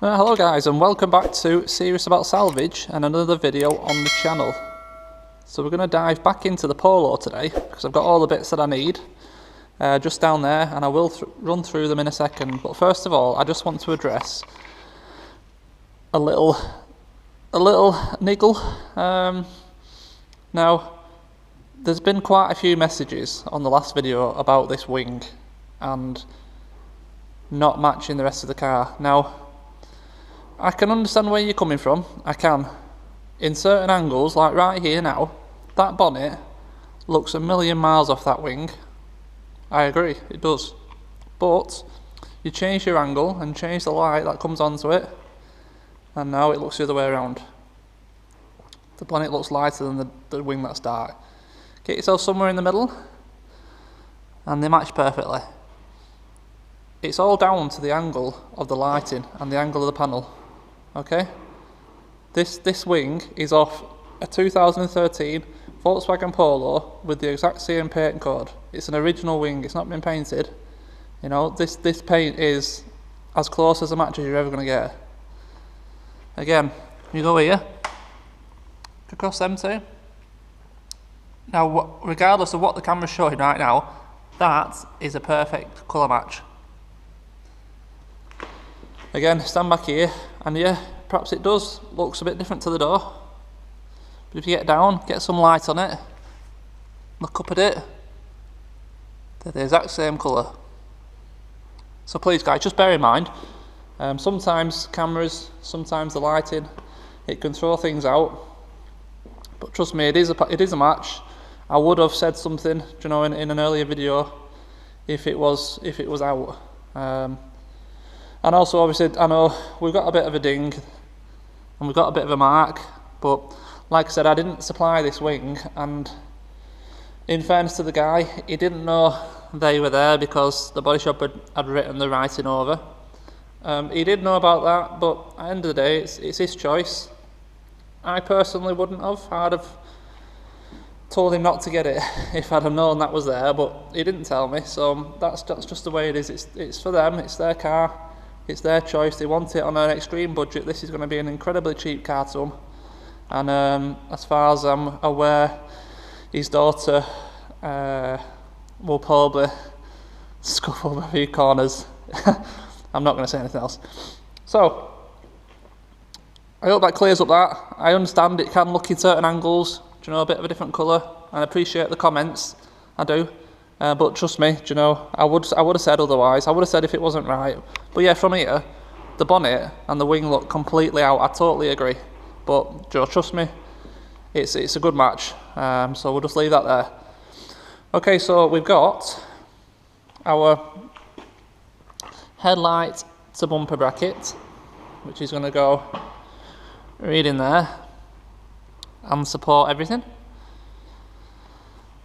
Hello guys, and welcome back to Serious About Salvage and another video on the channel. So we're going to dive back into the Polo today because I've got all the bits that I need just down there, and I will run through them in a second. But first of all, I just want to address a little niggle. Now, there's been quite a few messages on the last video about this wing and not matching the rest of the car. Now, I can understand where you're coming from, I can. In certain angles, like right here now, that bonnet looks a million miles off that wing. I agree, it does. But you change your angle and change the light that comes onto it, and now it looks the other way around. The bonnet looks lighter than the wing that's dark. Get yourself somewhere in the middle, and they match perfectly. It's all down to the angle of the lighting and the angle of the panel. Okay, this wing is off a 2013 Volkswagen Polo with the exact same paint code. It's an original wing, it's not been painted. You know, this paint is as close as a match as you're ever going to get. Again, you go here, across them two. Now, regardless of what the camera's showing right now, that is a perfect colour match. Again, stand back here, and yeah, perhaps it does, looks a bit different to the door. But if you get down, get some light on it, look up at it, they're the exact same colour. So please guys, just bear in mind, sometimes cameras, sometimes the lighting, it can throw things out. But trust me, it is a match. I would have said something, you know, in an earlier video if it was out. And also, obviously, I know we've got a bit of a ding and we've got a bit of a mark, but like I said, I didn't supply this wing, and in fairness to the guy, he didn't know they were there because the body shop had written the writing over. He did know about that, but at the end of the day, it's his choice. I personally wouldn't have. I'd have told him not to get it if I'd have known that was there, but he didn't tell me, so that's just the way it is. It's for them, it's their car. It's their choice. They want it on an extreme budget. This is going to be an incredibly cheap car to them. And as far as I'm aware, his daughter will probably scuffle a few corners. I'm not going to say anything else. So, I hope that clears up that. I understand it can look in certain angles, do you know, a bit of a different colour. And I appreciate the comments, I do. But trust me, do you know, I would have said otherwise. I would have said if it wasn't right. But yeah, from here, the bonnet and the wing look completely out. I totally agree. But Joe, trust me, it's a good match. So we'll just leave that there. Okay, so we've got our headlight to bumper bracket, which is going to go right in there and support everything.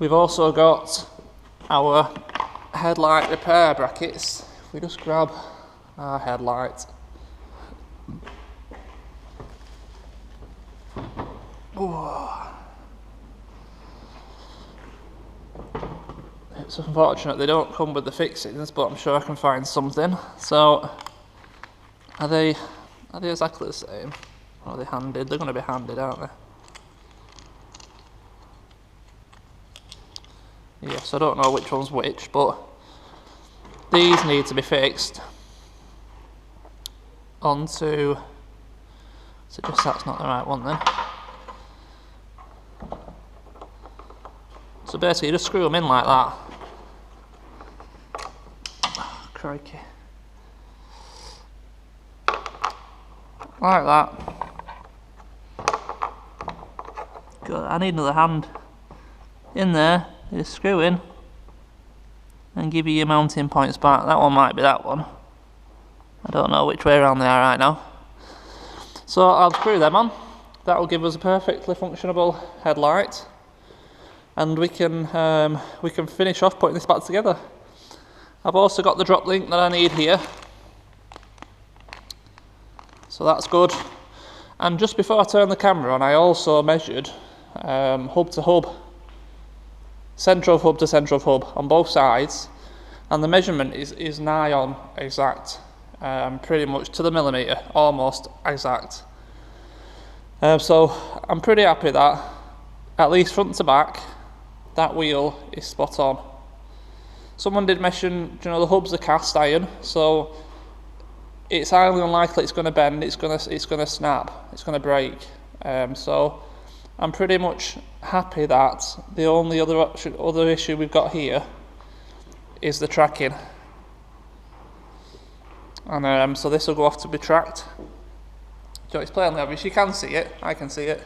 We've also got our headlight repair brackets. If we just grab our headlight. Ooh. It's unfortunate they don't come with the fixings, but I'm sure I can find something. So, are they exactly the same? Or are they handed? They're going to be handed, aren't they? Yes, I don't know which one's which, but these need to be fixed onto, so just that's not the right one then. So basically you just screw them in like that. Oh, crikey. Like that. God, I need another hand. In there. Just screw in and give you your mounting points back. That one might be that one. I don't know which way around they are right now. So I'll screw them on. That will give us a perfectly functionable headlight, and we can finish off putting this back together. I've also got the drop link that I need here, so that's good. And just before I turn the camera on, I also measured hub to hub. Central hub to central hub on both sides, and the measurement is nigh on exact. pretty much to the millimetre, almost exact. So I'm pretty happy that, at least front to back, that wheel is spot on. Someone did mention, you know, the hubs are cast iron, so it's highly unlikely it's going to bend, it's going to snap, it's going to break. So I'm pretty much happy that the only other issue we've got here is the tracking. And so this will go off to be tracked. So it's plainly obvious, you can see it, I can see it.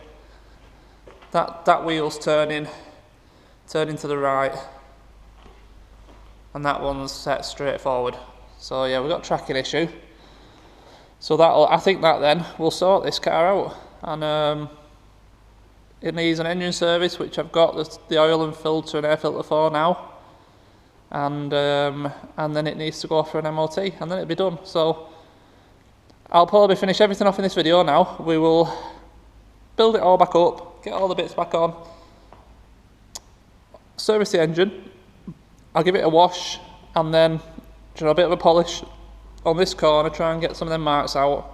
That wheel's turning to the right, and that one's set straight forward. So yeah, we've got a tracking issue. So I think that then will sort this car out. And it needs an engine service, which I've got the oil and filter and air filter for now. And then it needs to go off for an MOT, and then it'll be done. So I'll probably finish everything off in this video now. We will build it all back up, get all the bits back on, service the engine. I'll give it a wash, and then, you know, a bit of a polish on this corner, try and get some of them marks out.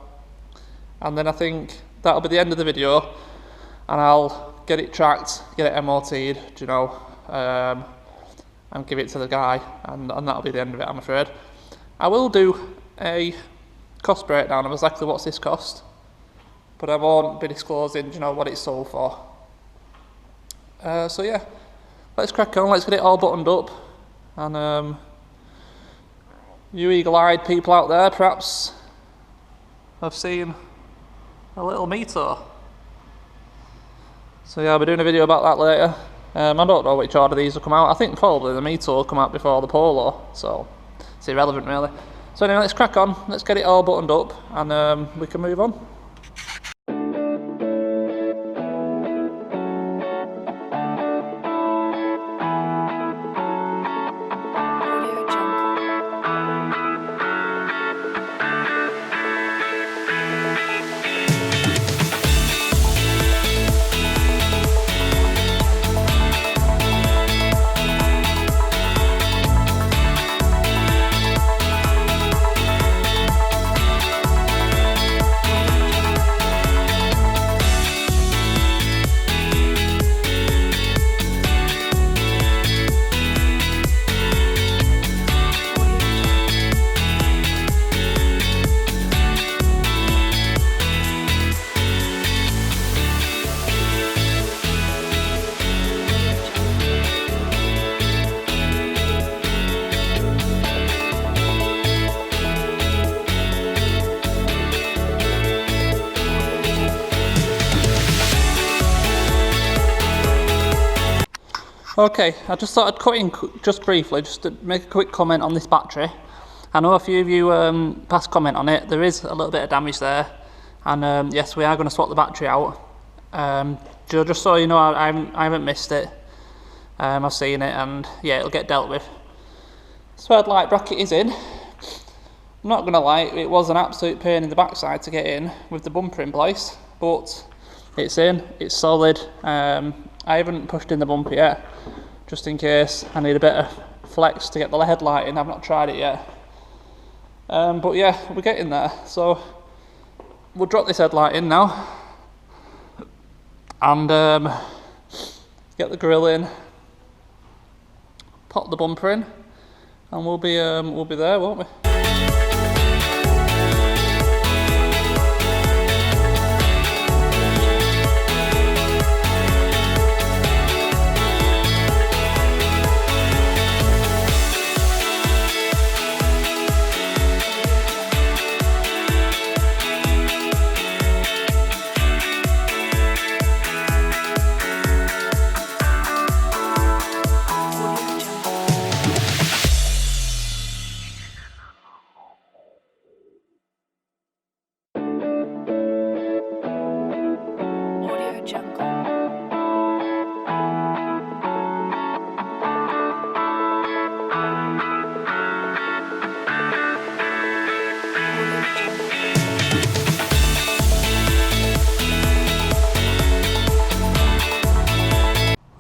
And then I think that'll be the end of the video, and I'll get it tracked, get it MOT'd, you know, and give it to the guy, and that'll be the end of it, I'm afraid. I will do a cost breakdown of exactly what's this cost, but I won't be disclosing, you know, what it's sold for. So yeah, let's crack on, let's get it all buttoned up, and you eagle-eyed people out there perhaps have seen a little Mito. So yeah, I'll be doing a video about that later. I don't know which order these will come out. I think probably the Mito will come out before the Polo, so it's irrelevant really. So anyway, let's crack on, let's get it all buttoned up, and we can move on. Okay, I just thought I'd cut in just briefly, just to make a quick comment on this battery. I know a few of you passed comment on it. There is a little bit of damage there, and yes, we are going to swap the battery out. Just so you know, I haven't missed it. I've seen it, and yeah, it'll get dealt with. So headlight bracket is in. I'm not going to lie, it was an absolute pain in the backside to get in with the bumper in place, but it's in, it's solid. I haven't pushed in the bumper yet, just in case I need a bit of flex to get the headlight in. I've not tried it yet. But yeah, we're getting there. So we'll drop this headlight in now, and get the grille in, pop the bumper in, and we'll be there, won't we?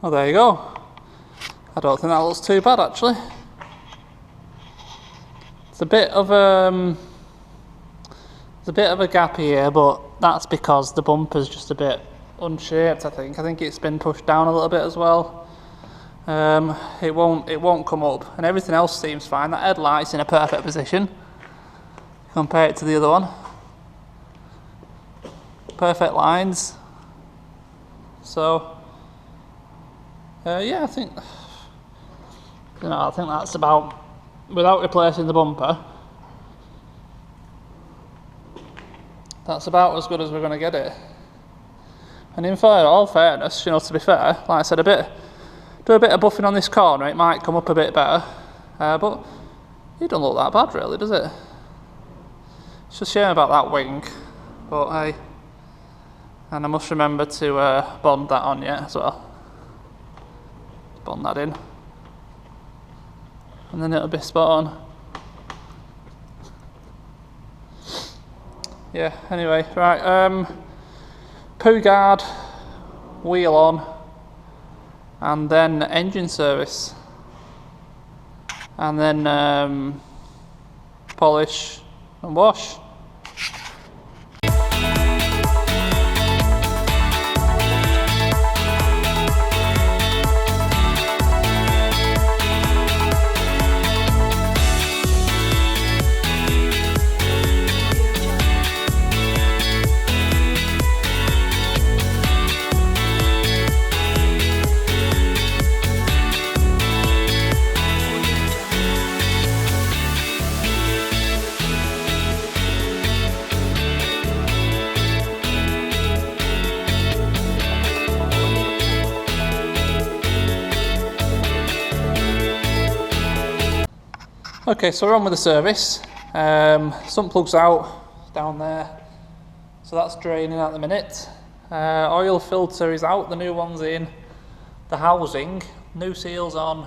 Well, there you go. I don't think that looks too bad actually. It's a bit of a bit of a gap here, but that's because the bumper's just a bit unshaped, I think. I think it's been pushed down a little bit as well. It won't come up, and everything else seems fine. That headlight's in a perfect position. Compare it to the other one. Perfect lines. So yeah, I think that's about, without replacing the bumper, that's about as good as we're going to get it. And in all fairness, you know, to be fair, like I said, do a bit of buffing on this corner, it might come up a bit better, but it doesn't look that bad really, does it? It's just a shame about that wing, but hey, and I must remember to bond that on yet as well. Bond that in, and then it'll be spot on. Yeah, anyway, right, poo guard, wheel on, and then engine service, and then polish and wash. Okay, so we're on with the service. Sump plug's out down there, so that's draining at the minute. Oil filter is out, the new one's in. The housing, new seals on,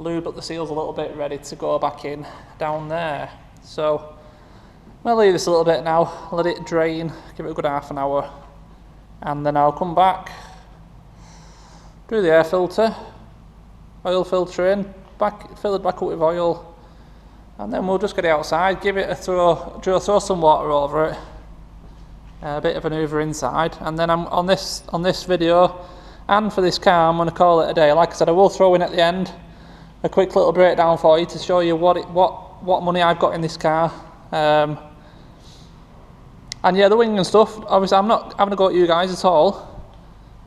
lube up the seals a little bit, ready to go back in down there. So I'll leave this a little bit now, let it drain, give it a good half an hour, and then I'll come back, do the air filter, oil filter in, fill it back up with oil, and then we'll just get it outside, give it a throw some water over it, a bit of an hoover inside, and then I'm on this video and for this car I'm going to call it a day. Like I said, I will throw in at the end a quick little breakdown for you to show you what money I've got in this car, and yeah, the wing and stuff. Obviously I'm not having a go at you guys at all.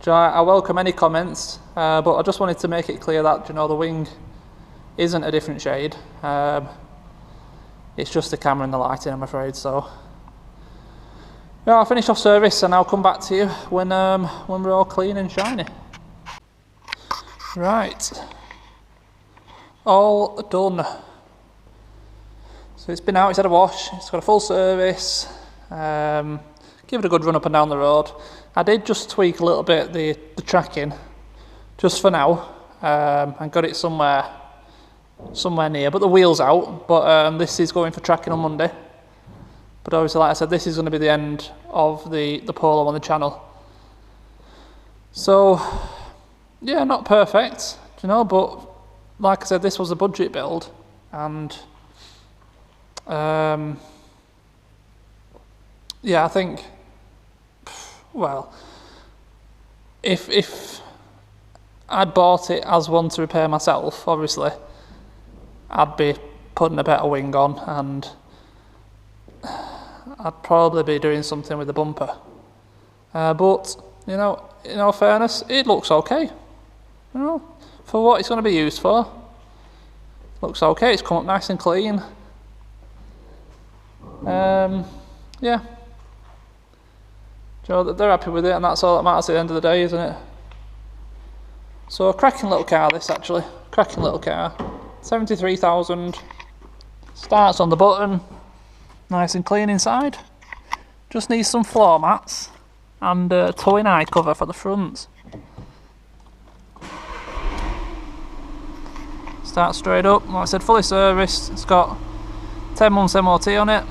I welcome any comments, but I just wanted to make it clear that, you know, the wing isn't a different shade. It's just the camera and the lighting, I'm afraid. So yeah, I'll finish off service and I'll come back to you when we're all clean and shiny. Right, all done. So it's been out, it's had a wash, it's got a full service. Give it a good run up and down the road. I did just tweak a little bit the tracking, just for now, and got it somewhere near, but the wheel's out. But this is going for tracking on Monday. But obviously, like I said, this is going to be the end of the Polo on the channel. So yeah, not perfect, you know, but like I said, this was a budget build, and yeah, I think, well, if I'd bought it as one to repair myself, obviously I'd be putting a better wing on, and I'd probably be doing something with the bumper. But you know, in all fairness, it looks okay. You know, for what it's going to be used for, looks okay. It's come up nice and clean. Yeah. You know, they're happy with it, and that's all that matters at the end of the day, isn't it? So a cracking little car, this actually. Cracking little car. 73,000. Starts on the button. Nice and clean inside. Just needs some floor mats and a towing eye cover for the front. Starts straight up. Like I said, fully serviced. It's got 10 months MOT on it.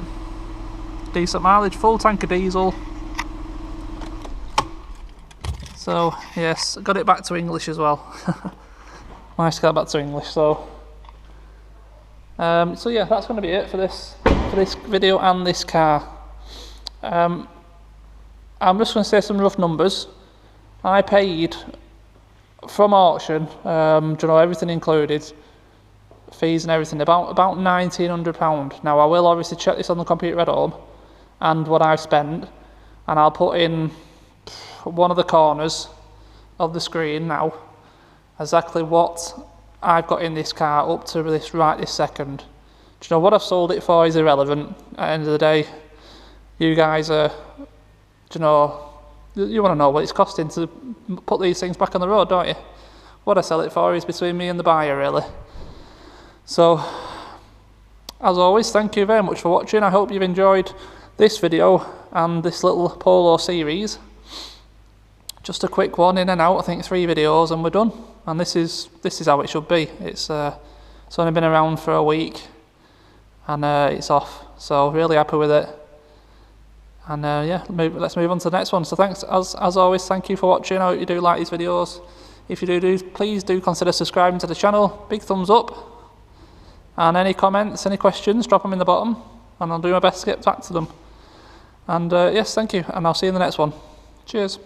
Decent mileage, full tank of diesel. So yes, got it back to English as well. Nice to get back to English. So yeah, that's going to be it for this video and this car. I'm just going to say some rough numbers. I paid from auction, everything included, fees and everything, about £1,900. Now I will obviously check this on the computer at home and what I've spent, and I'll put in one of the corners of the screen now exactly what I've got in this car up to this second. What I've sold it for is irrelevant. At the end of the day, you guys are, you want to know what it's costing to put these things back on the road, don't you? What I sell it for is between me and the buyer, really. So, as always, thank you very much for watching. I hope you've enjoyed this video and this little Polo series. Just a quick one, in and out. I think 3 videos and we're done. And this is how it should be. It's only been around for a week and it's off. So really happy with it. And yeah, let's move on to the next one. So thanks, as always, thank you for watching. I hope you do like these videos. If you do, please do consider subscribing to the channel. Big thumbs up. And any comments, any questions, drop them in the bottom. And I'll do my best to get back to them. And yes, thank you. And I'll see you in the next one. Cheers.